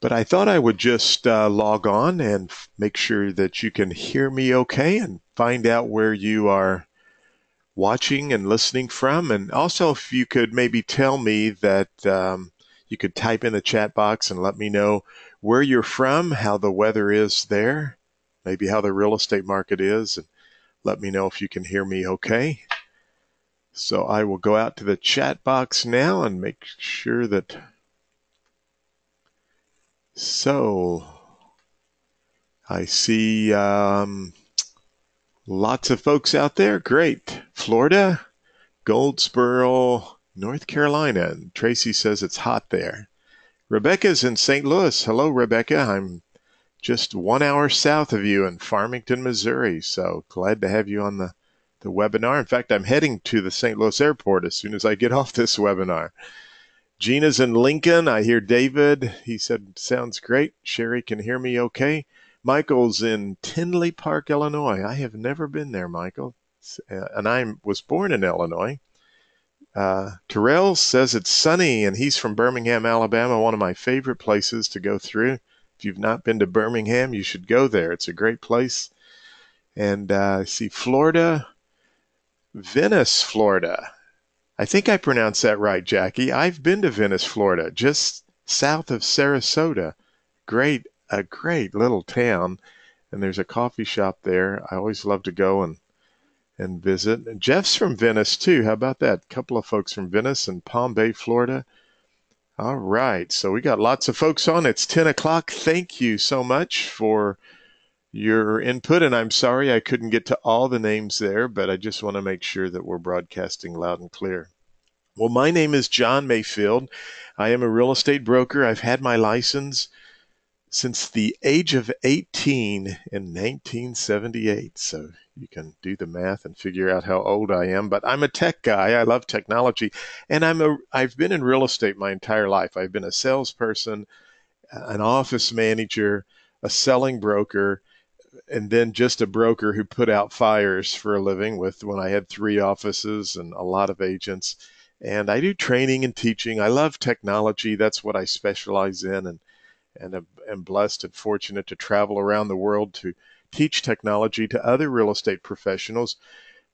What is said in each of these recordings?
But I thought I would just log on and make sure that you can hear me okay and find out where you are watching and listening from. And also, if you could maybe tell me that you could type in the chat box and let me know where you're from, how the weather is there, maybe how the real estate market is, and let me know if you can hear me okay. So I will go out to the chat box now and make sure that. So I see lots of folks out there. Great. Florida, Goldsboro, North Carolina. And Tracy says it's hot there. Rebecca's in St. Louis. Hello, Rebecca. I'm just 1 hour south of you in Farmington, Missouri. So glad to have you on the webinar. In fact, I'm heading to the St. Louis airport as soon as I get off this webinar. Gina's in Lincoln. I hear David. He said, sounds great. Sherry can hear me okay. Michael's in Tinley Park, Illinois. I have never been there, Michael. And I was born in Illinois. Terrell says it's sunny, and he's from Birmingham, Alabama, one of my favorite places to go through. If you've not been to Birmingham, you should go there. It's a great place. And I see Florida, Venice, Florida. I think I pronounced that right, Jackie. I've been to Venice, Florida, just south of Sarasota. A great little town. And there's a coffee shop there. I always love to go and visit. And Jeff's from Venice, too. How about that? A couple of folks from Venice and Palm Bay, Florida. All right. So we got lots of folks on. It's 10 o'clock. Thank you so much for your input. And I'm sorry I couldn't get to all the names there, but I just want to make sure that we're broadcasting loud and clear. Well, my name is John Mayfield. I am a real estate broker. I've had my license since the age of 18 in 1978. So you can do the math and figure out how old I am. But I'm a tech guy. I love technology. And I've been in real estate my entire life. I've been a salesperson, an office manager, a selling broker, and then just a broker who put out fires for a living when I had 3 offices and a lot of agents. And I do training and teaching. I love technology. That's what I specialize in. And am blessed and fortunate to travel around the world to teach technology to other real estate professionals.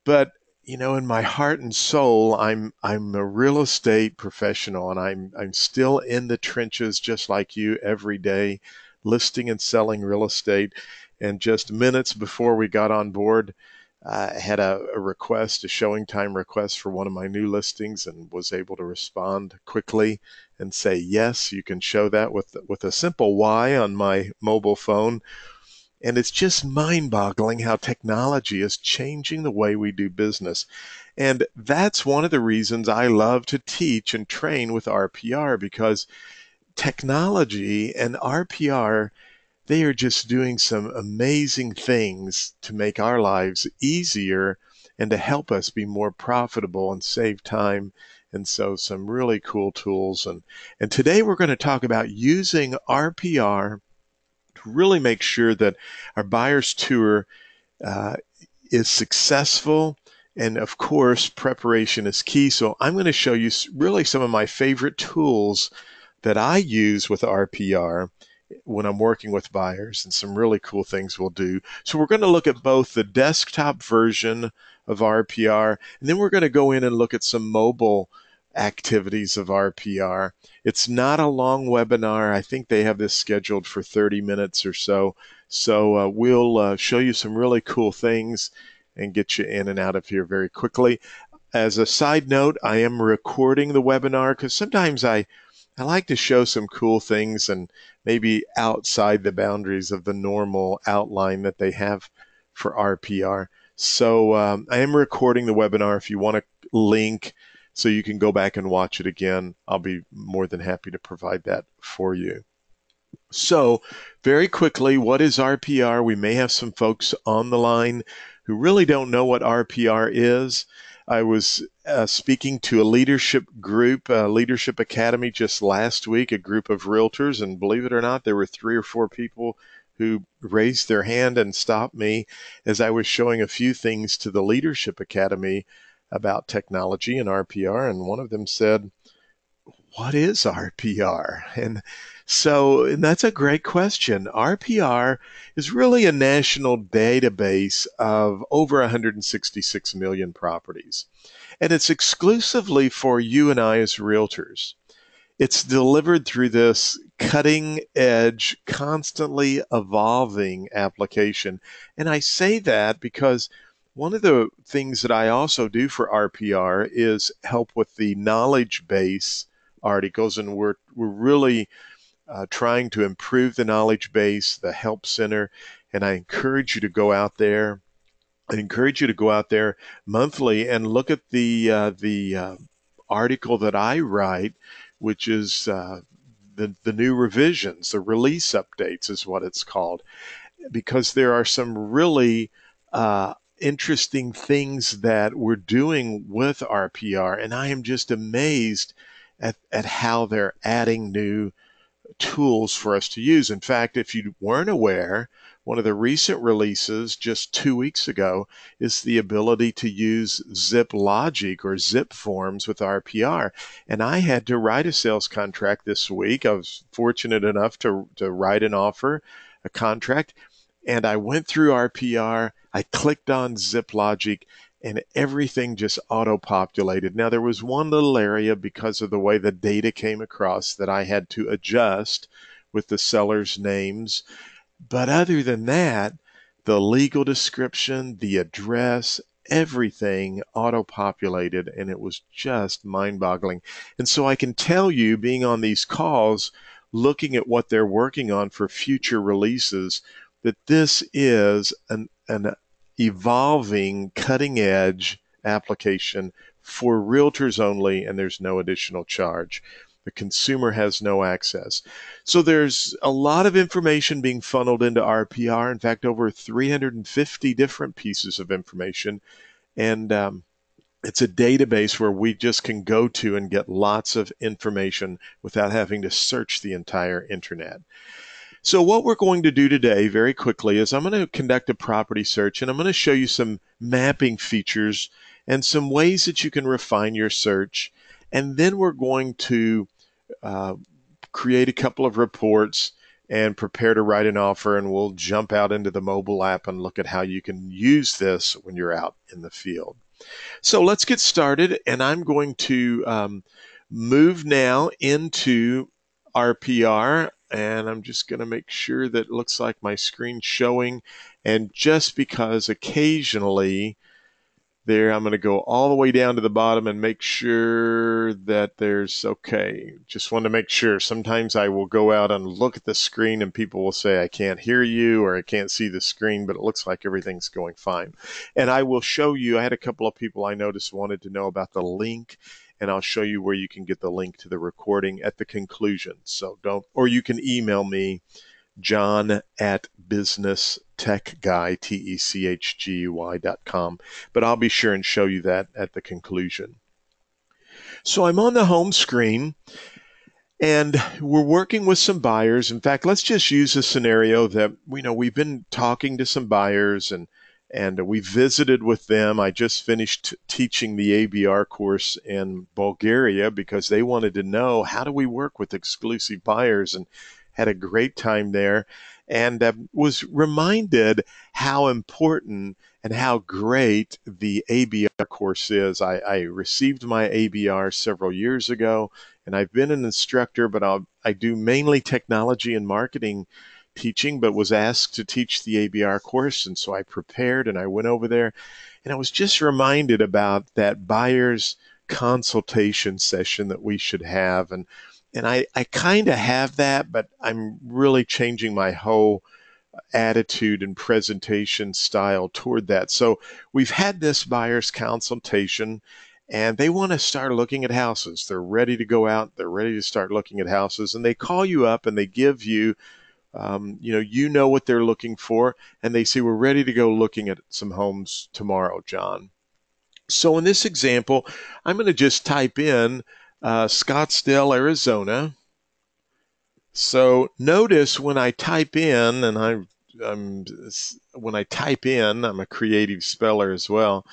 But in my heart and soul, I'm a real estate professional, and I'm still in the trenches just like you every day, listing and selling real estate. And just minutes before we got on board, I had a request, a showing time request for one of my new listings, and was able to respond quickly and say, yes, you can show that with a simple Y on my mobile phone. And it's just mind-boggling how technology is changing the way we do business. And that's one of the reasons I love to teach and train with RPR, because technology and RPR, they are just doing some amazing things to make our lives easier and to help us be more profitable and save time. And so some really cool tools. And today we're going to talk about using RPR to really make sure that our buyer's tour is successful. And of course, preparation is key. So I'm going to show you really some of my favorite tools that I use with RPR when I'm working with buyers, and some really cool things we'll do. So we're going to look at both the desktop version of RPR, and then we're going to go in and look at some mobile activities of RPR. It's not a long webinar. I think they have this scheduled for 30 minutes or so. So we'll show you some really cool things and get you in and out of here very quickly. As a side note, I am recording the webinar because sometimes I like to show some cool things and maybe outside the boundaries of the normal outline that they have for RPR. So I am recording the webinar. If you want a link so you can go back and watch it again, I'll be more than happy to provide that for you. So very quickly, what is RPR? We may have some folks on the line who really don't know what RPR is. I was speaking to a leadership group, Leadership Academy, just last week, a group of realtors, and believe it or not, there were 3 or 4 people who raised their hand and stopped me as I was showing a few things to the Leadership Academy about technology and RPR, and one of them said, what is RPR? And that's a great question. RPR is really a national database of over 166 million properties, and it's exclusively for you and I as realtors. It's delivered through this cutting edge, constantly evolving application. And I say that because one of the things that I also do for RPR is help with the knowledge base articles, and we're really trying to improve the knowledge base, the help center, and I encourage you to go out there. I encourage you to go out there monthly and look at the article that I write, which is the new revisions, the release updates is what it's called, because there are some really interesting things that we're doing with RPR, and I am just amazed at how they're adding new tools for us to use. In fact, if you weren't aware, one of the recent releases just 2 weeks ago is the ability to use zip logic or zip forms with RPR. And I had to write a sales contract this week. I was fortunate enough to write an offer, a contract, and I went through RPR. I clicked on zip logic, and everything just auto-populated. Now, there was one little area because of the way the data came across that I had to adjust with the seller's names. But other than that, the legal description, the address, everything auto-populated, and it was just mind-boggling. And so I can tell you, being on these calls, looking at what they're working on for future releases, that this is an evolving, cutting edge application for realtors only, and there's no additional charge. The consumer has no access. So there's a lot of information being funneled into RPR. In fact, over 350 different pieces of information. And it's a database where we just can go to and get lots of information without having to search the entire internet. So what we're going to do today very quickly is I'm going to conduct a property search, and I'm going to show you some mapping features and some ways that you can refine your search. And then we're going to create a couple of reports and prepare to write an offer, and we'll jump out into the mobile app and look at how you can use this when you're out in the field. So let's get started, and I'm going to move now into RPR, and I'm just going to make sure that it looks like my screen's showing. And just because occasionally there, I'm going to go all the way down to the bottom and make sure that there's okay. Just want to make sure. Sometimes I will go out and look at the screen and people will say, I can't hear you or I can't see the screen, but it looks like everything's going fine. And I will show you, I had a couple of people I noticed wanted to know about the link, and I'll show you where you can get the link to the recording at the conclusion. So don't, or you can email me, john@businesstechguy, TECHGUY.com. But I'll be sure and show you that at the conclusion. So I'm on the home screen, and we're working with some buyers. In fact, let's just use a scenario that we've been talking to some buyers, and we visited with them. I just finished teaching the ABR course in Bulgaria because they wanted to know, how do we work with exclusive buyers, and had a great time there, and was reminded how important and how great the ABR course is. I received my ABR several years ago, and I've been an instructor, but I do mainly technology and marketing teaching, but was asked to teach the ABR course, and so I prepared and I went over there, and I was just reminded about that buyer's consultation session that we should have. And I kind of have that, but I'm really changing my whole attitude and presentation style toward that. So we've had this buyer's consultation, and they want to start looking at houses. They're ready to go out. They're ready to start looking at houses, and they call you up and they give you, what they're looking for, and they say, we're ready to go looking at some homes tomorrow, John. So in this example, I'm going to just type in Scottsdale, Arizona. So notice when I type in, and I'm a creative speller as well.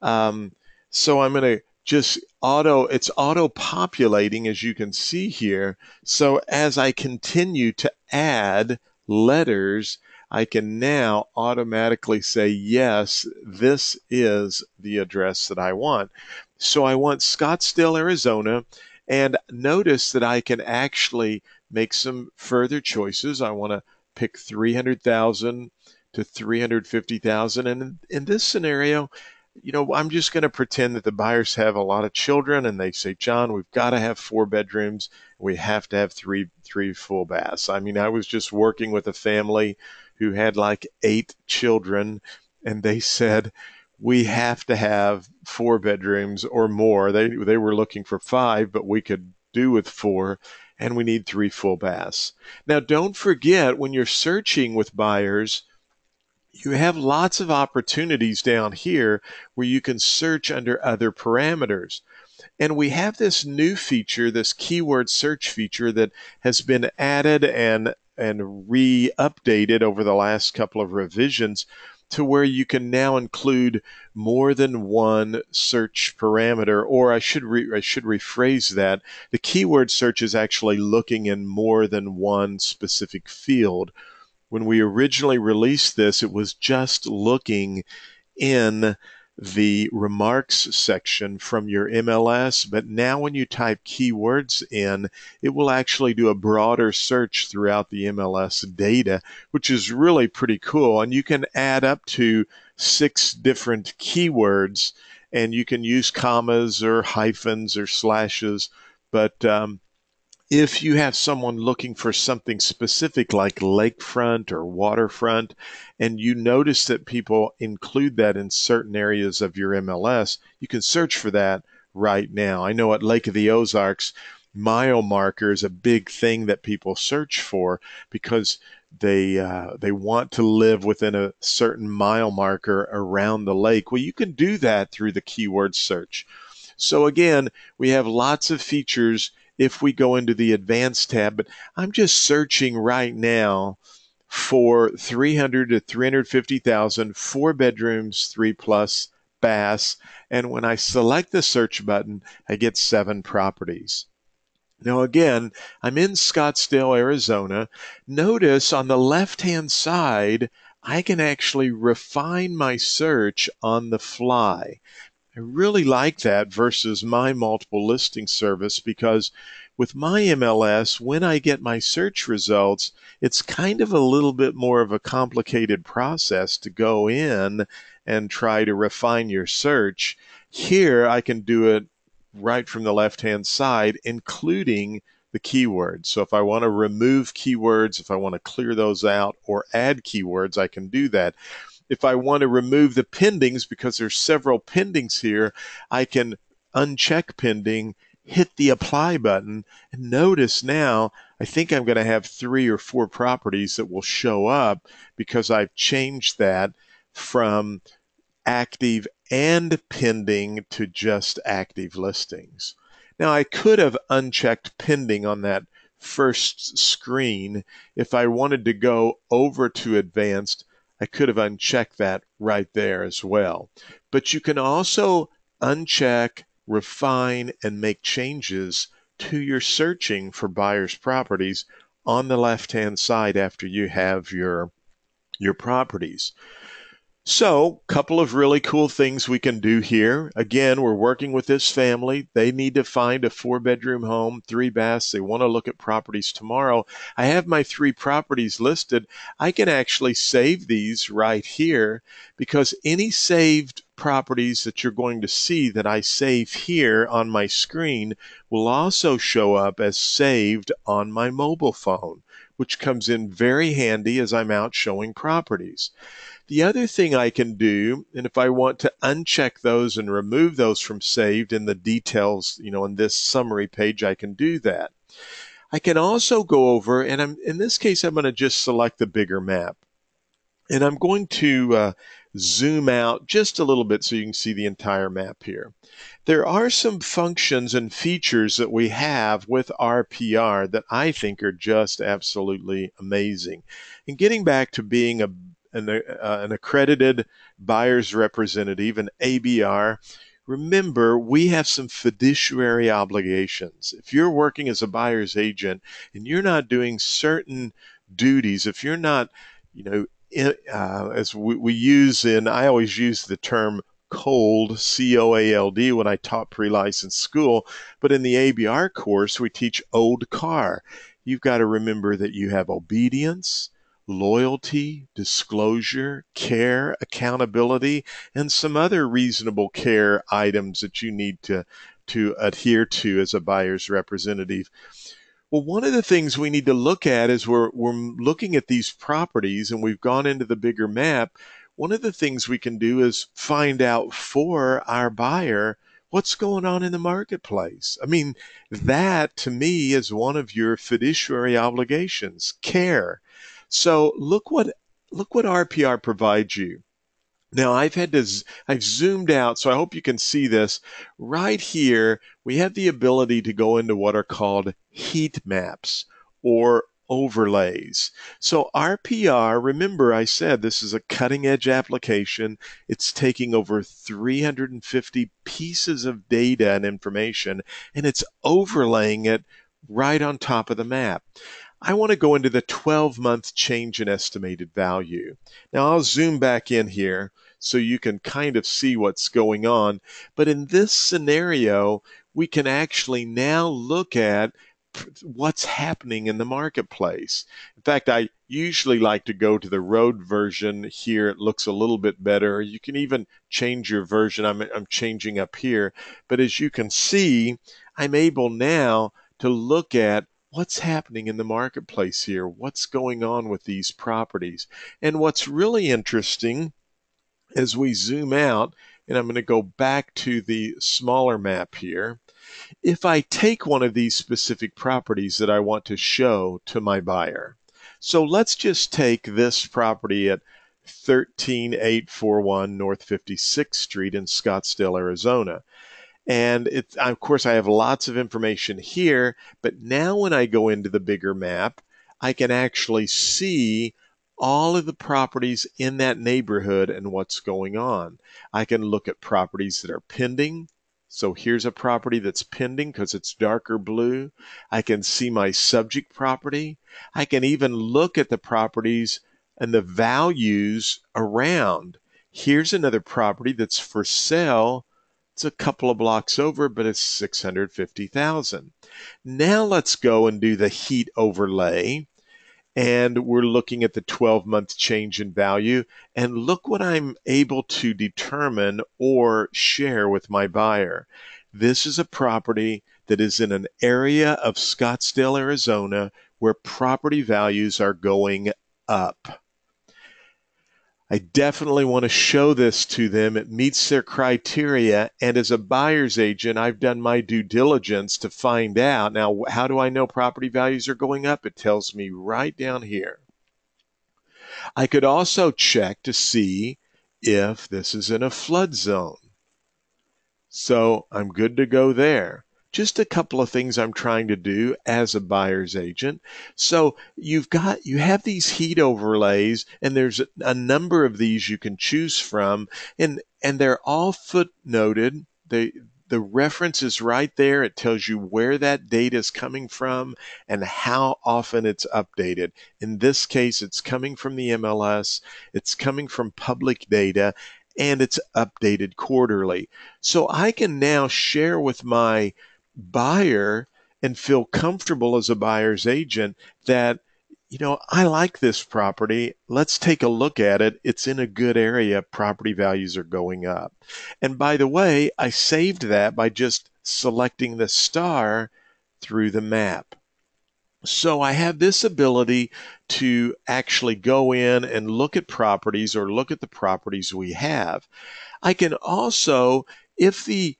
So I'm going to it's auto populating, as you can see here. So as I continue to add letters, I can now automatically say, yes, this is the address that I want. So I want Scottsdale, Arizona, and notice that I can actually make some further choices. I want to pick 300,000 to 350,000. And in this scenario, I'm just going to pretend that the buyers have a lot of children and they say, John, we've got to have 4 bedrooms. We have to have three full baths. I mean, I was just working with a family who had like 8 children, and they said, we have to have 4 bedrooms or more. They were looking for 5, but we could do with 4, and we need 3 full baths. Now, don't forget, when you're searching with buyers, you have lots of opportunities down here where you can search under other parameters. And we have this new feature, this keyword search feature, that has been added and re-updated over the last couple of revisions, to where you can now include more than one search parameter. Or I should rephrase that. The keyword search is actually looking in more than one specific field. When we originally released this, it was just looking in the remarks section from your MLS, but now when you type keywords in, it will actually do a broader search throughout the MLS data, which is really pretty cool. And you can add up to 6 different keywords, and you can use commas or hyphens or slashes, but if you have someone looking for something specific like lakefront or waterfront, and you notice that people include that in certain areas of your MLS, you can search for that right now. I know at Lake of the Ozarks, mile marker is a big thing that people search for because they want to live within a certain mile marker around the lake. Well, you can do that through the keyword search. So again, we have lots of features if we go into the advanced tab, but I'm just searching right now for 300 to 350,000, 4 bedrooms, 3 plus baths. And when I select the search button, I get 7 properties. Now again, I'm in Scottsdale, Arizona. Notice on the left-hand side, I can actually refine my search on the fly. I really like that versus my multiple listing service, because with my MLS, when I get my search results, it's kind of a little bit more of a complicated process to go in and try to refine your search. Here, I can do it right from the left-hand side, including the keywords. So if I want to remove keywords, if I want to clear those out or add keywords, I can do that. If I want to remove the pendings, because there's several pendings here, I can uncheck pending, hit the apply button, and notice now I think I'm going to have 3 or 4 properties that will show up because I've changed that from active and pending to just active listings. Now, I could have unchecked pending on that first screen. If I wanted to go over to advanced, I could have unchecked that right there as well. But you can also uncheck, refine, and make changes to your searching for buyers' properties on the left-hand side after you have your properties. So, a couple of really cool things we can do here. Again, we're working with this family. They need to find a 4-bedroom home, 3 baths. They want to look at properties tomorrow. I have my 3 properties listed. I can actually save these right here, because any saved properties that you're going to see that I save here on my screen will also show up as saved on my mobile phone, which comes in very handy as I'm out showing properties. The other thing I can do, and if I want to uncheck those and remove those from saved in the details, in this summary page, I can do that. I can also go over, and in this case, I'm going to just select the bigger map. And I'm going to zoom out just a little bit so you can see the entire map here. There are some functions and features that we have with RPR that I think are just absolutely amazing. And getting back to being an accredited buyer's representative, an ABR, remember we have some fiduciary obligations. If you're working as a buyer's agent and you're not doing certain duties, if you're not, as we use I always use the term cold, COALD, when I taught pre-license school, but in the ABR course, we teach old car. You've got to remember that you have obedience, loyalty, disclosure, care, accountability, and some other reasonable care items that you need to adhere to as a buyer's representative. Well, one of the things we need to look at is we're looking at these properties and we've gone into the bigger map. One of the things we can do is find out for our buyer what's going on in the marketplace. I mean, that to me is one of your fiduciary obligations, care. So look what RPR provides you. Now I've zoomed out, so I hope you can see this. Right here, we have the ability to go into what are called heat maps or overlays. So RPR, remember I said this is a cutting edge application. It's taking over 350 pieces of data and information, and it's overlaying it right on top of the map. I want to go into the 12-month change in estimated value. Now I'll zoom back in here so you can kind of see what's going on. But in this scenario, we can actually now look at what's happening in the marketplace. In fact, I usually like to go to the road version here. It looks a little bit better. You can even change your version. I'm changing up here. But as you can see, I'm able now to look at what's happening in the marketplace here, what's going on with these properties. And what's really interesting as we zoom out, and I'm going to go back to the smaller map here, if I take one of these specific properties that I want to show to my buyer. So let's just take this property at 13841 North 56th Street in Scottsdale, Arizona. And of course, I have lots of information here, but now when I go into the bigger map, I can actually see all of the properties in that neighborhood and what's going on. I can look at properties that are pending. So here's a property that's pending because it's darker blue. I can see my subject property. I can even look at the properties and the values around. Here's another property that's for sale. It's a couple of blocks over, but it's $650,000. Now let's go and do the heat overlay. And we're looking at the 12-month change in value. And look what I'm able to determine or share with my buyer. This is a property that is in an area of Scottsdale, Arizona, where property values are going up. I definitely want to show this to them. It meets their criteria. And as a buyer's agent, I've done my due diligence to find out. Now, how do I know property values are going up? It tells me right down here. I could also check to see if this is in a flood zone. So I'm good to go there. Just a couple of things I'm trying to do as a buyer's agent. So you have these heat overlays, and there's a number of these you can choose from, and they're all footnoted. The reference is right there. It tells you where that data is coming from and how often it's updated. In this case, it's coming from the MLS. It's coming from public data, and it's updated quarterly. So I can now share with my buyer and feel comfortable as a buyer's agent that, I like this property. Let's take a look at it. It's in a good area. Property values are going up. And by the way, I saved that by just selecting the star through the map. So I have this ability to actually go in and look at properties or look at the properties we have. I can also, if the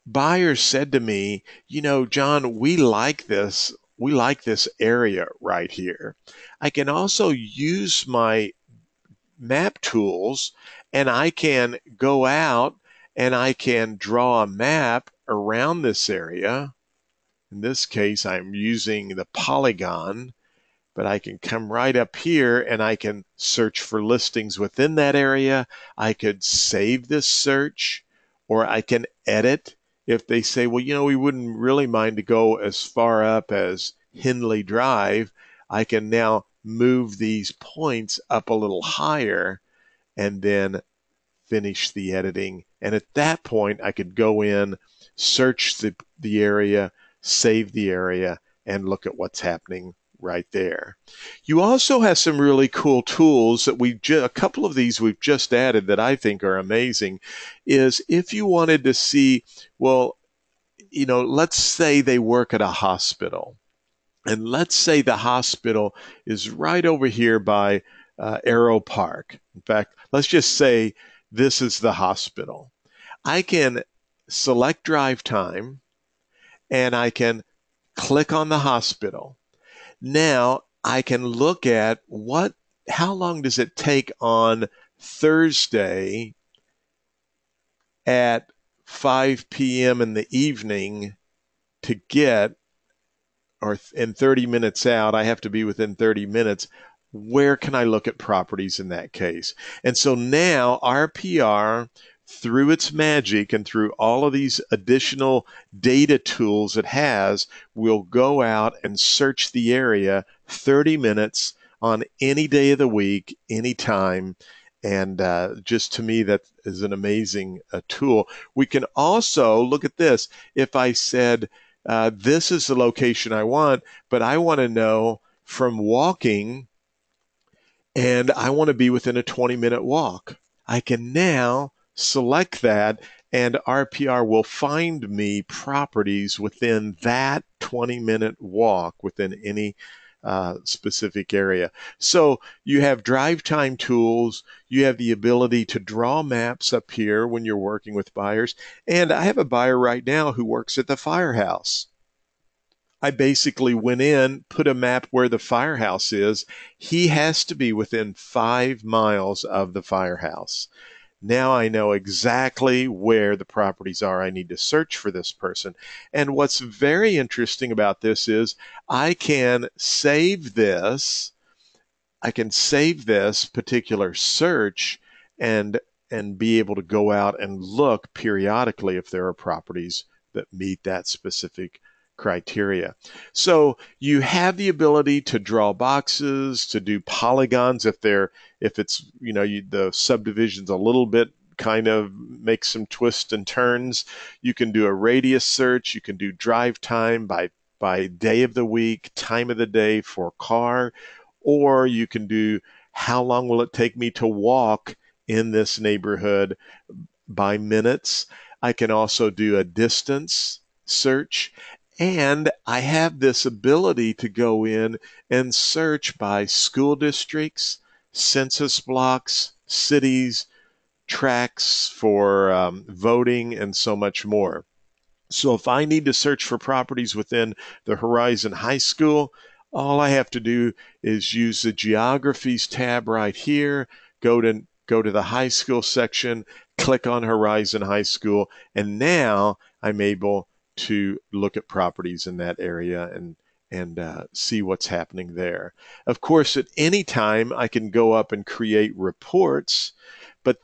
buyer said to me, John, we like this area right here, I can also use my map tools and I can go out and I can draw a map around this area. In this case, I'm using the polygon, but I can come right up here and I can search for listings within that area. I could save this search, or I can edit. If they say, well, we wouldn't really mind to go as far up as Henley Drive, I can now move these points up a little higher and then finish the editing. And at that point, I could go in, search the area, save the area, and look at what's happening right there. You also have some really cool tools that a couple of these we've just added that I think are amazing. Is if you wanted to see, well, let's say they work at a hospital. And let's say the hospital is right over here by Arrow Park. In fact, let's just say this is the hospital. I can select drive time and I can click on the hospital. Now I can look at how long does it take on Thursday at 5 p.m. in the evening to get, or in 30 minutes out, I have to be within 30 minutes. Where can I look at properties in that case? And so now RPR, through its magic and through all of these additional data tools it has, will go out and search the area 30 minutes on any day of the week, anytime. And just to me, that is an amazing tool. We can also look at this. If I said, this is the location I want, but I want to know from walking, and I want to be within a 20-minute walk. I can now select that, and RPR will find me properties within that 20-minute walk within any specific area. So you have drive time tools. You have the ability to draw maps up here when you're working with buyers. And I have a buyer right now who works at the firehouse. I basically went in, put a map where the firehouse is. He has to be within 5 miles of the firehouse. Now I know exactly where the properties are I need to search for this person. And what's very interesting about this is I can save this. I can save this particular search and be able to go out and look periodically if there are properties that meet that specific criteria. So you have the ability to draw boxes, to do polygons if it's the subdivision's a little bit kind of make some twists and turns. You can do a radius search. You can do drive time by day of the week, time of the day for car, or you can do how long will it take me to walk in this neighborhood by minutes. I can also do a distance search. And I have this ability to go in and search by school districts, census blocks, cities, tracts for voting, and so much more. So if I need to search for properties within the Horizon High School, all I have to do is use the Geographies tab right here, go to the high school section, click on Horizon High School, and now I'm able to look at properties in that area and see what's happening there. Of course, at any time, I can go up and create reports, but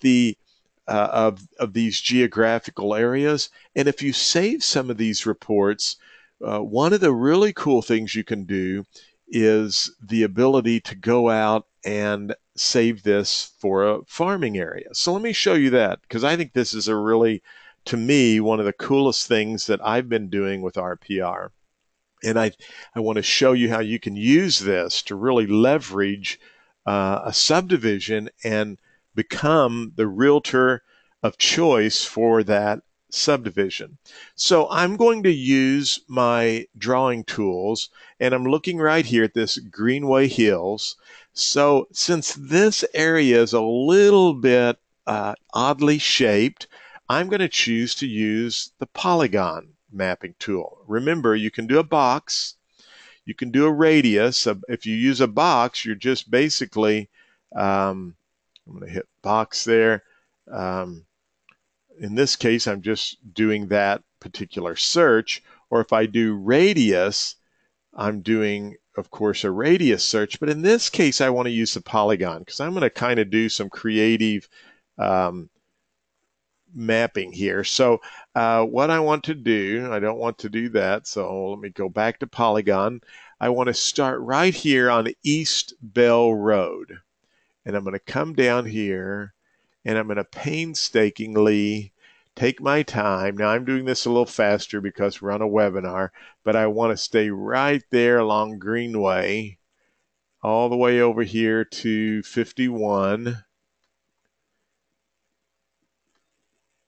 of these geographical areas. And if you save some of these reports, one of the really cool things you can do is the ability to go out and save this for a farming area. So let me show you that, because I think this is to me, one of the coolest things that I've been doing with RPR. And I want to show you how you can use this to really leverage a subdivision and become the realtor of choice for that subdivision. So I'm going to use my drawing tools, and I'm looking right here at this Greenway Hills. So since this area is a little bit oddly shaped, I'm going to choose to use the polygon mapping tool. Remember, you can do a box, you can do a radius. If you use a box, you're just basically, I'm going to hit box there. In this case, I'm just doing that particular search. Or if I do radius, I'm doing of course, a radius search. But in this case, I want to use the polygon because I'm going to kind of do some creative mapping here. So what I want to do, I don't want to do that. So let me go back to polygon. I want to start right here on East Bell Road. And I'm going to come down here and I'm going to painstakingly take my time. Now I'm doing this a little faster because we're on a webinar, but I want to stay right there along Greenway all the way over here to 51.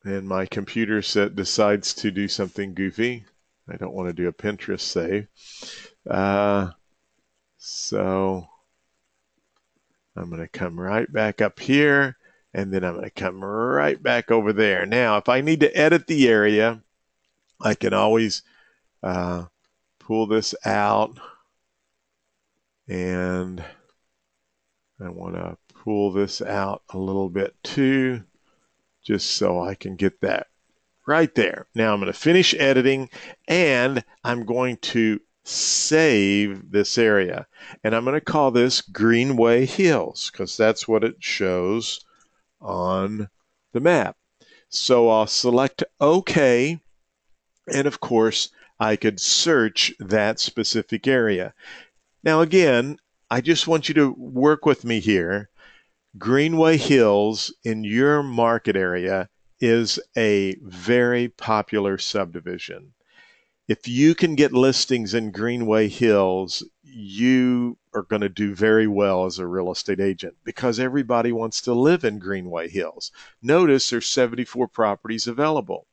And my computer decides to do something goofy. I don't want to do a Pinterest save. So I'm going to come right back up here, and then I'm going to come right back over there. Now, if I need to edit the area, I can always pull this out, and I want to pull this out a little bit too, just so I can get that right there. Now I'm going to finish editing, and I'm going to save this area. And I'm going to call this Greenway Hills because that's what it shows on the map. So I'll select OK. And of course, I could search that specific area. Now, again, I just want you to work with me here. Greenway Hills in your market area is a very popular subdivision. If you can get listings in Greenway Hills, you are going to do very well as a real estate agent because everybody wants to live in Greenway Hills. Notice there's 74 properties available.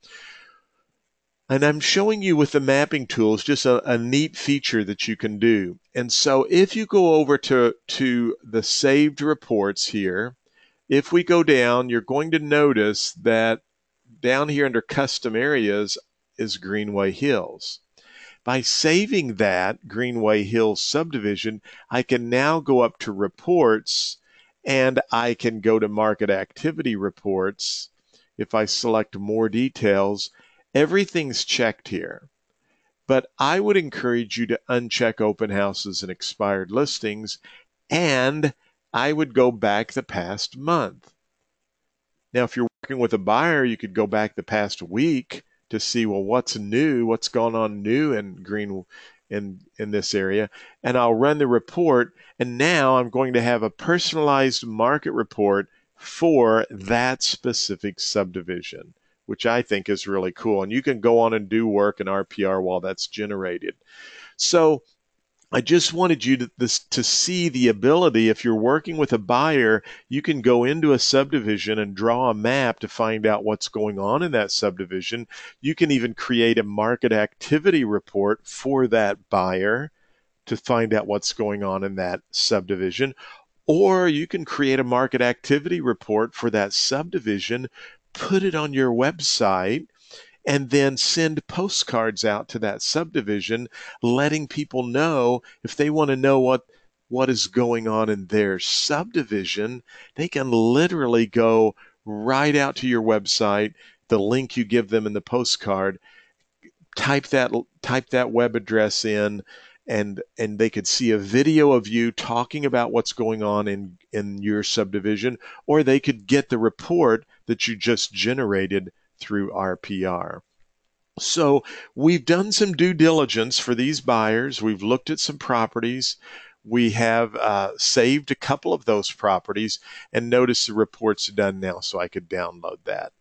And I'm showing you with the mapping tools just a neat feature that you can do. And so if you go over to the saved reports here, if we go down, you're going to notice that down here under custom areas is Greenway Hills. By saving that Greenway Hills subdivision, I can now go up to reports and I can go to market activity reports. If I select more details, everything's checked here. But I would encourage you to uncheck open houses and expired listings, and I would go back the past month. Now, if you're working with a buyer, you could go back the past week to see, well, what's new, what's gone on new in this area, and I'll run the report, and now I'm going to have a personalized market report for that specific subdivision, which I think is really cool. And you can go on and do work in RPR while that's generated. So I just wanted you to see the ability, if you're working with a buyer, you can go into a subdivision and draw a map to find out what's going on in that subdivision. You can even create a market activity report for that buyer to find out what's going on in that subdivision. Or you can create a market activity report for that subdivision, put it on your website, and then send postcards out to that subdivision, letting people know if they want to know what is going on in their subdivision. They can literally go right out to your website, the link you give them in the postcard, type that web address in, and they could see a video of you talking about what's going on in your subdivision, or they could get the report that you just generated through RPR. So we've done some due diligence for these buyers. We've looked at some properties. We have saved a couple of those properties, and notice the report's done now, so I could download that.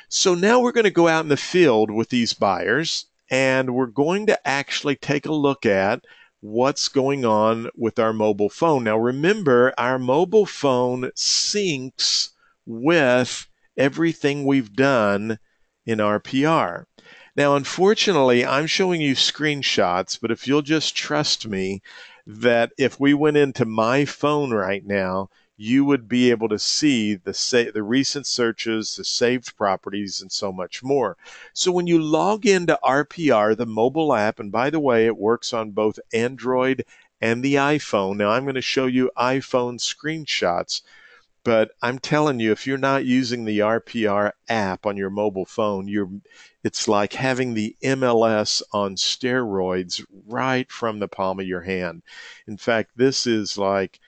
So now we're going to go out in the field with these buyers, and we're going to actually take a look at what's going on with our mobile phone. Now remember, our mobile phone syncs with everything we've done in RPR. Now, unfortunately, I'm showing you screenshots, but if you'll just trust me that if we went into my phone right now, you would be able to see the recent searches, the saved properties, and so much more. So when you log into RPR, the mobile app, and by the way, it works on both Android and the iPhone. Now, I'm going to show you iPhone screenshots. But I'm telling you, if you're not using the RPR app on your mobile phone, it's like having the MLS on steroids right from the palm of your hand. In fact, this is like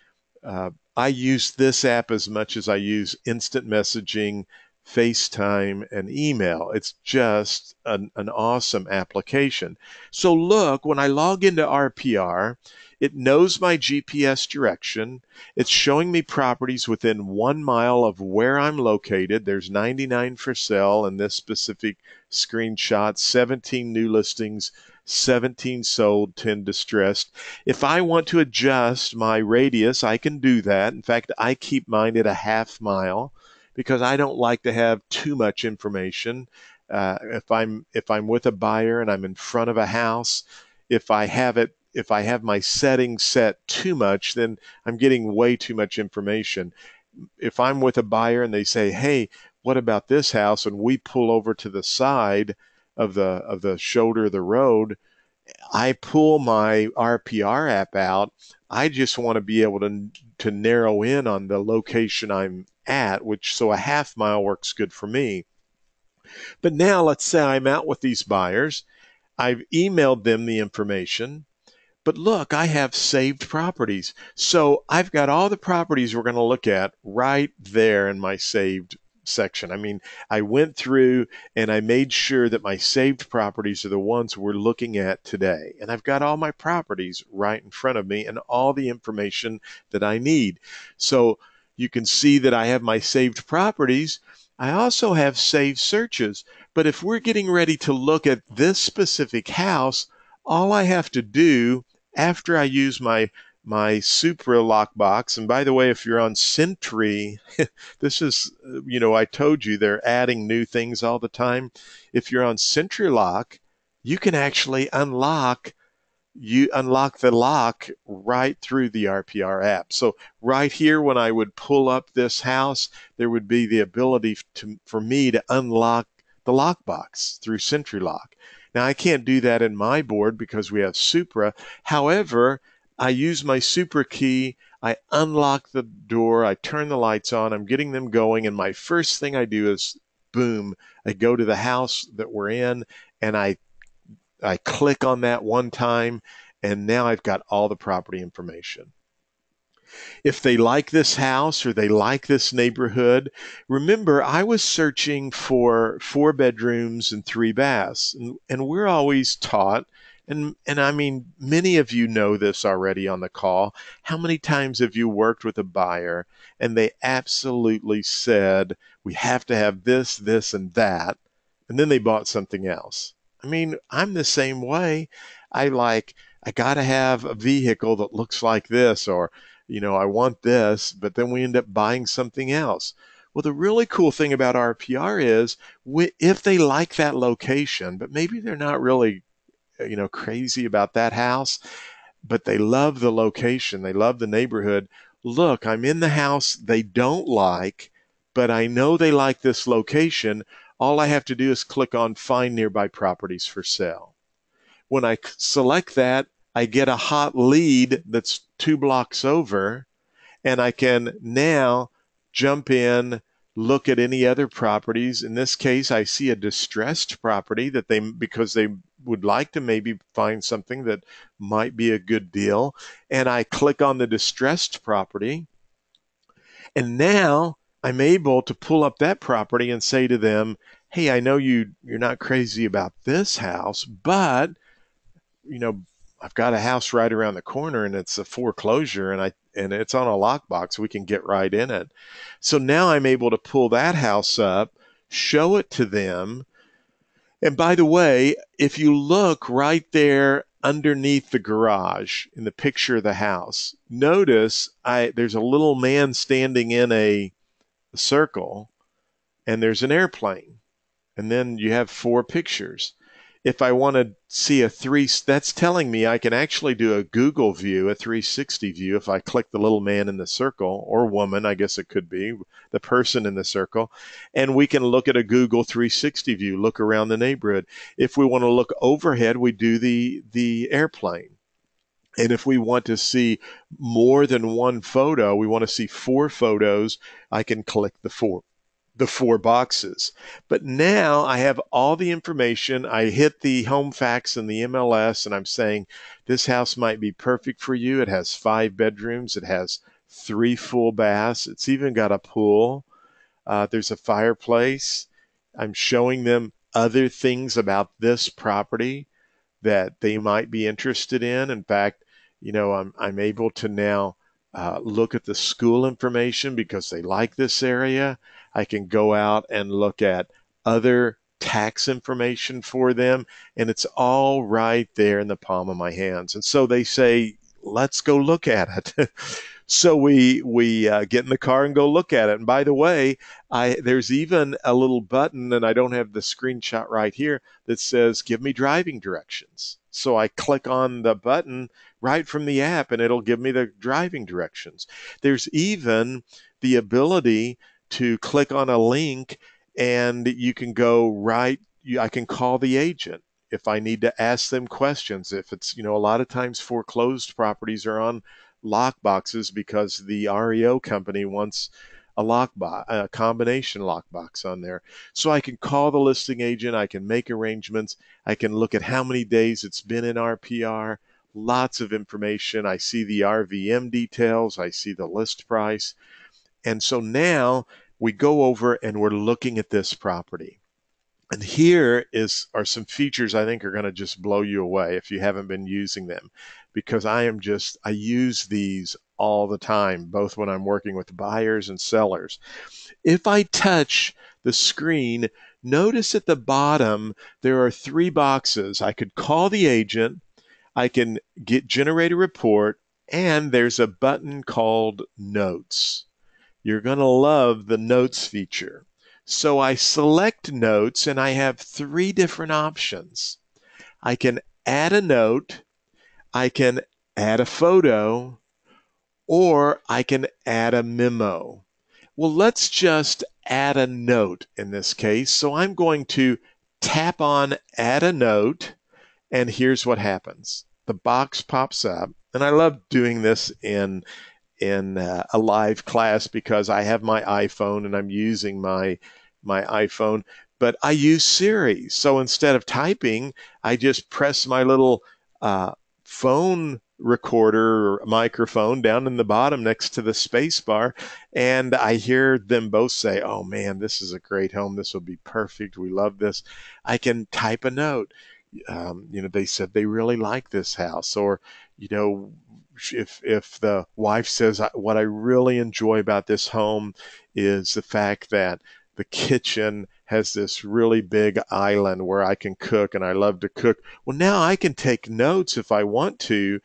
I use this app as much as I use instant messaging, FaceTime, and email. It's just an awesome application. So look, when I log into RPR, it knows my GPS direction. It's showing me properties within 1 mile of where I'm located. There's 99 for sale in this specific screenshot, 17 new listings, 17 sold, 10 distressed. If I want to adjust my radius, I can do that. In fact, I keep mine at a half mile because I don't like to have too much information. If I'm with a buyer and I'm in front of a house, if I have my settings set too much, then I'm getting way too much information. If I'm with a buyer and they say, "Hey, what about this house?" and we pull over to the side of the shoulder of the road, I pull my RPR app out. I just want to be able to narrow in on the location I'm at, which so a half mile works good for me. But now let's say I'm out with these buyers. I've emailed them the information. But look, I have saved properties. So I've got all the properties we're going to look at right there in my saved section. I mean, I went through and I made sure that my saved properties are the ones we're looking at today. And I've got all my properties right in front of me and all the information that I need. So you can see that I have my saved properties. I also have saved searches. But if we're getting ready to look at this specific house, all I have to do after I use my Supra lockbox, and by the way, if you're on Sentry, this is, I told you they're adding new things all the time. If you're on Sentry Lock, you can actually unlock the lock right through the RPR app. So right here, when I would pull up this house, there would be the ability for me to unlock the lockbox through Sentry Lock. Now, I can't do that in my board because we have Supra. However, I use my Supra key. I unlock the door. I turn the lights on. I'm getting them going. And my first thing I do is, boom, I go to the house that we're in and I click on that one time. And now I've got all the property information. If they like this house or they like this neighborhood, remember, I was searching for 4 bedrooms and 3 baths. And we're always taught, and I mean, many of you know this already on the call. How many times have you worked with a buyer and they absolutely said, we have to have this, this, and that, and then they bought something else? I mean, I'm the same way. I got to have a vehicle that looks like this, or I want this, but then we end up buying something else. Well, the really cool thing about RPR is if they like that location, but maybe they're not really, crazy about that house, but they love the location, they love the neighborhood. Look, I'm in the house they don't like, but I know they like this location. All I have to do is click on Find Nearby Properties for Sale. When I select that, I get a hot lead that's 2 blocks over, and I can now jump in, look at any other properties. In this case, I see a distressed property because they would like to maybe find something that might be a good deal. And I click on the distressed property. And now I'm able to pull up that property and say to them, "Hey, I know you're not crazy about this house, but you know, I've got a house right around the corner and it's a foreclosure and it's on a lockbox. We can get right in it." So now I'm able to pull that house up, show it to them. And by the way, if you look right there underneath the garage in the picture of the house, notice there's a little man standing in a circle and there's an airplane. And then you have 4 pictures. If I want to see that's telling me I can actually do a Google view, a 360 view, if I click the little man in the circle, or woman, I guess it could be, the person in the circle, and we can look at a Google 360 view, look around the neighborhood. If we want to look overhead, we do the airplane. And if we want to see more than one photo, we want to see 4 photos, I can click the four boxes. But now I have all the information. I hit the home facts and the MLS, and I'm saying this house might be perfect for you. It has 5 bedrooms. It has 3 full baths. It's even got a pool. There's a fireplace. I'm showing them other things about this property that they might be interested in. In fact, I'm able to now look at the school information because they like this area. I can go out and look at other tax information for them, and it's all right there in the palm of my hands. And so they say, let's go look at it. So we get in the car and go look at it. And by the way, there's even a little button, and I don't have the screenshot right here, that says give me driving directions. So I click on the button right from the app, and it'll give me the driving directions. There's even the ability to click on a link, and you can go right. I can call the agent if I need to ask them questions. If it's, a lot of times foreclosed properties are on lock boxes because the REO company wants a combination lockbox on there. So I can call the listing agent, I can make arrangements, I can look at how many days it's been in RPR, lots of information. I see the RVM details, I see the list price. And so now we go over and we're looking at this property. And here are some features I think are going to just blow you away if you haven't been using them, because I use these all the time, both when I'm working with buyers and sellers. If I touch the screen, notice at the bottom there are 3 boxes. I could call the agent, I can generate a report, and there's a button called Notes. You're going to love the Notes feature. So I select Notes, and I have 3 different options. I can add a note, I can add a photo, or I can add a memo. Well, let's just add a note in this case. So I'm going to tap on Add a Note, and here's what happens. The box pops up, and I love doing this in a live class because I have my iPhone and I'm using my iPhone, but I use Siri. So instead of typing, I just press my little phone recorder or microphone down in the bottom next to the space bar, and I hear them both say, "Oh man, this is a great home. This will be perfect. We love this." I can type a note. They said they really like this house, or if the wife says, what I really enjoy about this home is the fact that the kitchen has this really big island where I can cook, and I love to cook. Well, now I can take notes if I want to,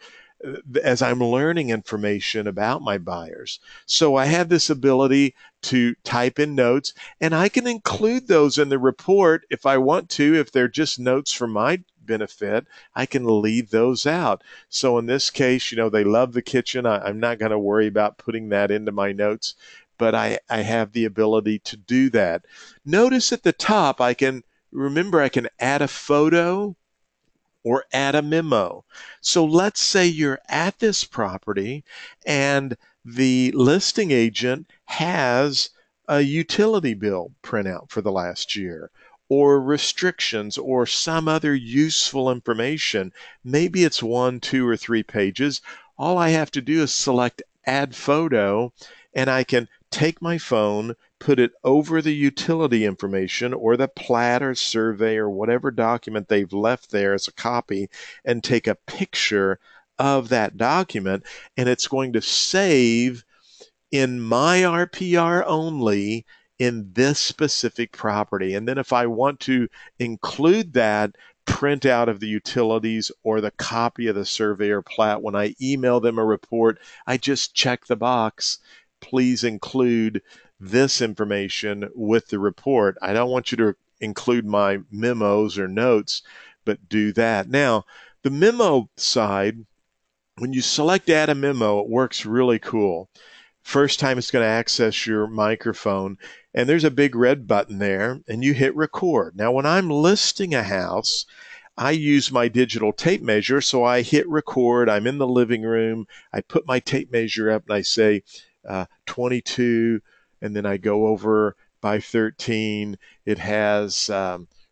as I'm learning information about my buyers. So I have this ability to type in notes, and I can include those in the report if I want to. If they're just notes for my benefit, I can leave those out. So in this case, they love the kitchen. I'm not going to worry about putting that into my notes, but I have the ability to do that. Notice at the top, I can add a photo or add a memo. So let's say you're at this property and the listing agent has a utility bill printout for the last year, or restrictions, or some other useful information. Maybe it's 1, 2, or 3 pages. All I have to do is select Add Photo, and I can take my phone, put it over the utility information or the plat or survey or whatever document they've left there as a copy, and take a picture of that document, and it's going to save in my RPR only in this specific property. And then if I want to include that printout of the utilities or the copy of the survey or plat, when I email them a report, I just check the box, please include this information with the report. I don't want you to include my memos or notes, but do that. Now, the memo side, when you select Add a Memo, it works really cool. First time it's going to access your microphone, and there's a big red button there, and you hit record. Now, when I'm listing a house, I use my digital tape measure. So I hit record. I'm in the living room. I put my tape measure up and I say 22, and then I go over by 13. It has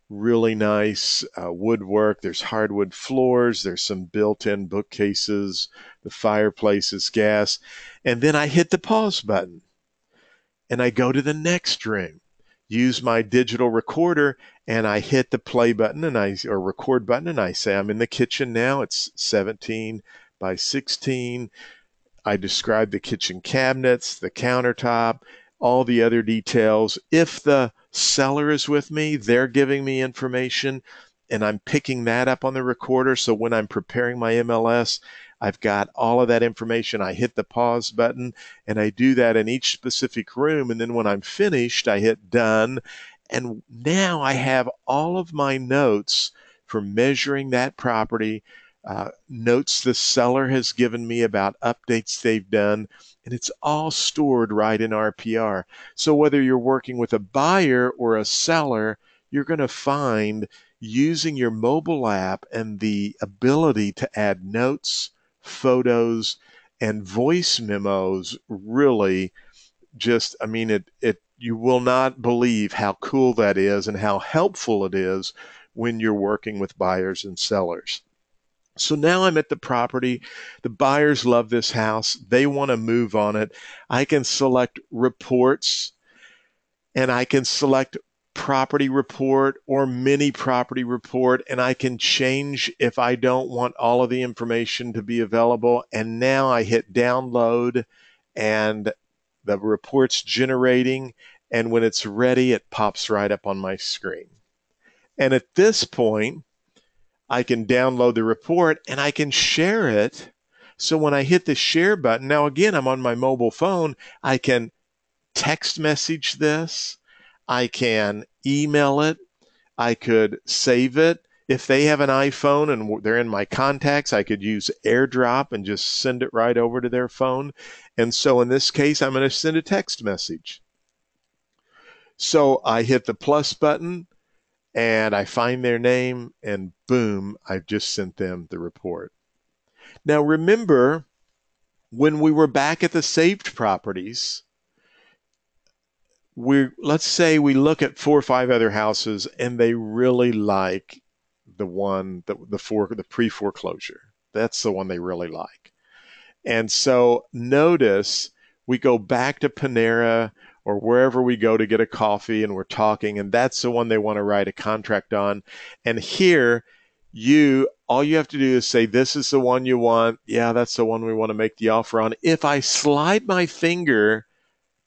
really nice woodwork. There's hardwood floors. There's some built-in bookcases. The fireplace is gas. And then I hit the pause button and I go to the next room, use my digital recorder, and I hit the play button or record button, and I say, I'm in the kitchen now. It's 17 by 16. I describe the kitchen cabinets, the countertop, all the other details. If the seller is with me, they're giving me information, and I'm picking that up on the recorder. So when I'm preparing my MLS, I've got all of that information. I hit the pause button, and I do that in each specific room. And then when I'm finished, I hit done. And now I have all of my notes for measuring that property, notes the seller has given me about updates they've done, and it's all stored right in RPR. So whether you're working with a buyer or a seller, you're going to find using your mobile app and the ability to add notes, photos, and voice memos really just, I mean, you will not believe how cool that is and how helpful it is when you're working with buyers and sellers. So now I'm at the property. The buyers love this house. They want to move on it. I can select reports, and I can select property report or mini property report, and I can change if I don't want all of the information to be available. And now I hit download, and the report's generating, and when it's ready, it pops right up on my screen. And at this point, I can download the report and I can share it. So when I hit the share button, now again, I'm on my mobile phone, I can text message this, I can email it, I could save it. If they have an iPhone and they're in my contacts, I could use AirDrop and just send it right over to their phone. And so in this case, I'm going to send a text message. So I hit the plus button and I find their name, and boom, I've just sent them the report. Now remember, when we were back at the saved properties, let's say we look at 4 or 5 other houses and they really like the pre-foreclosure. That's the one they really like. And so notice we go back to Panera or wherever we go to get a coffee, and we're talking, and that's the one they want to write a contract on. And here, all you have to do is say, this is the one you want. Yeah, that's the one we want to make the offer on. If I slide my finger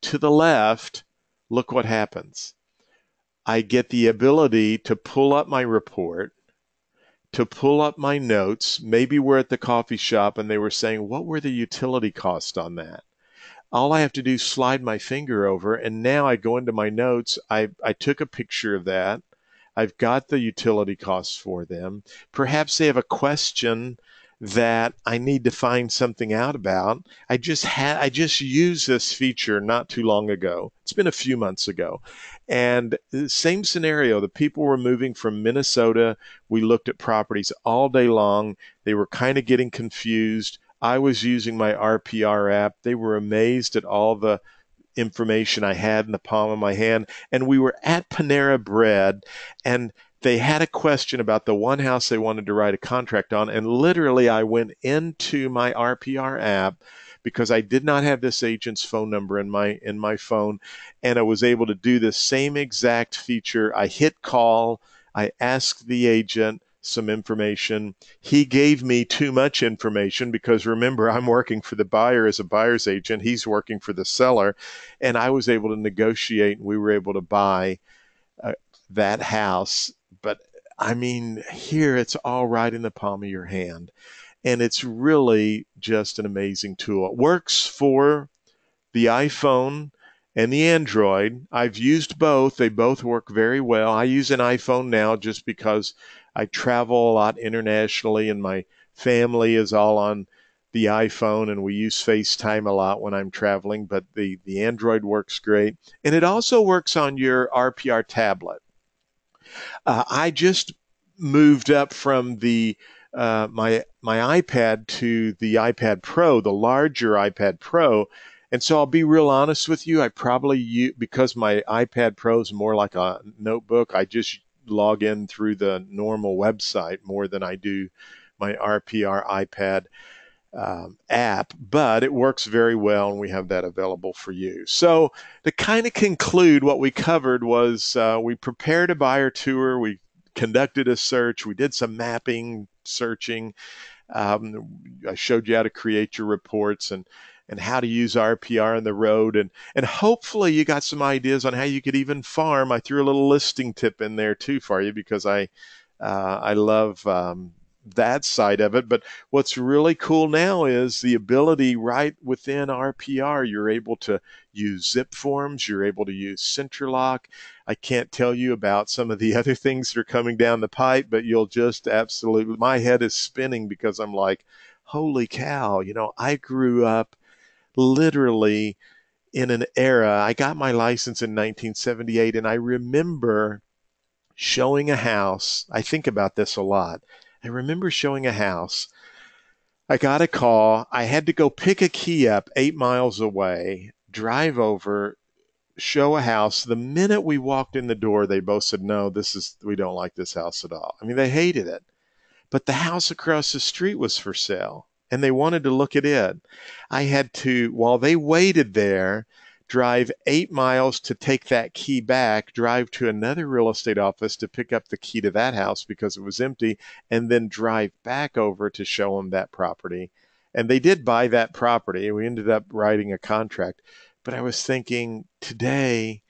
to the left, look what happens. I get the ability to pull up my report, to pull up my notes. Maybe we're at the coffee shop and they were saying, what were the utility costs on that? All I have to do is slide my finger over, and now I go into my notes. I took a picture of that. I've got the utility costs for them. Perhaps they have a question that I need to find something out about. I just used this feature not too long ago. It's been a few months ago. And the same scenario, the people were moving from Minnesota. We looked at properties all day long. They were kind of getting confused. I was using my RPR app. They were amazed at all the information I had in the palm of my hand. And we were at Panera Bread, and they had a question about the one house they wanted to write a contract on. And literally, I went into my RPR app because I did not have this agent's phone number in my phone, and I was able to do the same exact feature. I hit call. I asked the agent some information. He gave me too much information because remember, I'm working for the buyer as a buyer's agent. He's working for the seller, and I was able to negotiate, and we were able to buy that house. But I mean, here it's all right in the palm of your hand, and it's really just an amazing tool. It works for the iPhone and the Android. I've used both. They both work very well. I use an iPhone now just because I travel a lot internationally, and my family is all on the iPhone, and we use FaceTime a lot when I'm traveling, but the Android works great. And it also works on your RPR tablet. I just moved up from the my iPad to the iPad Pro, the larger iPad Pro. And so I'll be real honest with you. I probably because my iPad Pro is more like a notebook. I just log in through the normal website more than I do my RPR iPad app, but it works very well, and we have that available for you. So to kind of conclude, what we covered was we prepared a buyer tour, we conducted a search, we did some mapping, searching. I showed you how to create your reports and how to use RPR on the road, and hopefully you got some ideas on how you could even farm. I threw a little listing tip in there too for you because I love that side of it. But what's really cool now is the ability right within RPR. You're able to use zip forms. You're able to use Centralock. I can't tell you about some of the other things that are coming down the pipe, but you'll just absolutely, my head is spinning because I'm like, holy cow, I grew up literally in an era. I got my license in 1978, and I remember showing a house. I think about this a lot. I remember showing a house. I got a call. I had to go pick a key up 8 miles away, drive over, show a house. The minute we walked in the door, they both said, no, we don't like this house at all. I mean, they hated it. But the house across the street was for sale, and they wanted to look at it. I had to, while they waited there, drive 8 miles to take that key back, drive to another real estate office to pick up the key to that house because it was empty, and then drive back over to show them that property. And they did buy that property. We ended up writing a contract. But I was thinking, today,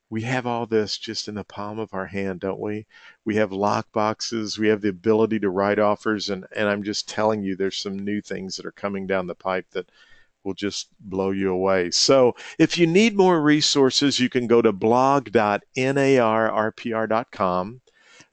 we have all this just in the palm of our hand, don't we? We have lock boxes. We have the ability to write offers. And I'm just telling you, there's some new things that are coming down the pipe that will just blow you away. So if you need more resources, you can go to blog.narrpr.com.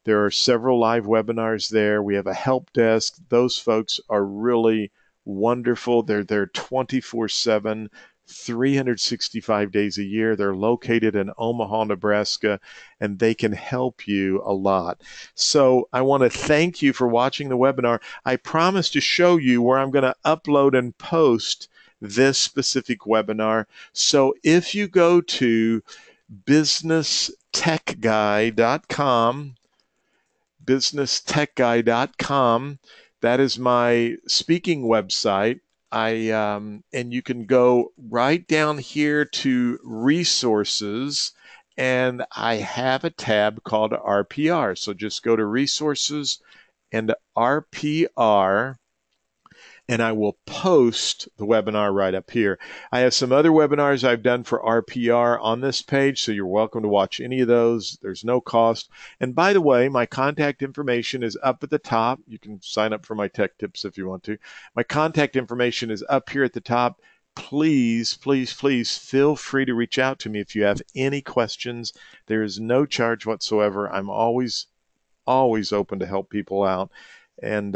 There are several live webinars there. We have a help desk. Those folks are really wonderful. They're there 24/7. 365 days a year. They're located in Omaha, Nebraska, and they can help you a lot. So I want to thank you for watching the webinar. I promise to show you where I'm going to upload and post this specific webinar. So if you go to businesstechguy.com, that is my speaking website. And you can go right down here to resources, and I have a tab called RPR. So just go to resources and RPR, and I will post the webinar right up here. I have some other webinars I've done for RPR on this page, so you're welcome to watch any of those. There's no cost. And by the way, my contact information is up at the top. You can sign up for my tech tips if you want to. My contact information is up here at the top. Please, please, please feel free to reach out to me if you have any questions. There is no charge whatsoever. I'm always open to help people out. And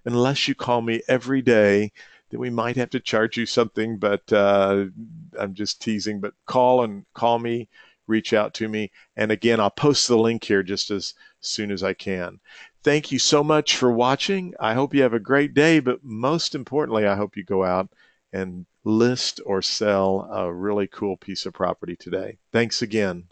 unless you call me every day, then we might have to charge you something, but I'm just teasing. But call me, reach out to me. And again, I'll post the link here just as soon as I can. Thank you so much for watching. I hope you have a great day, but most importantly, I hope you go out and list or sell a really cool piece of property today. Thanks again.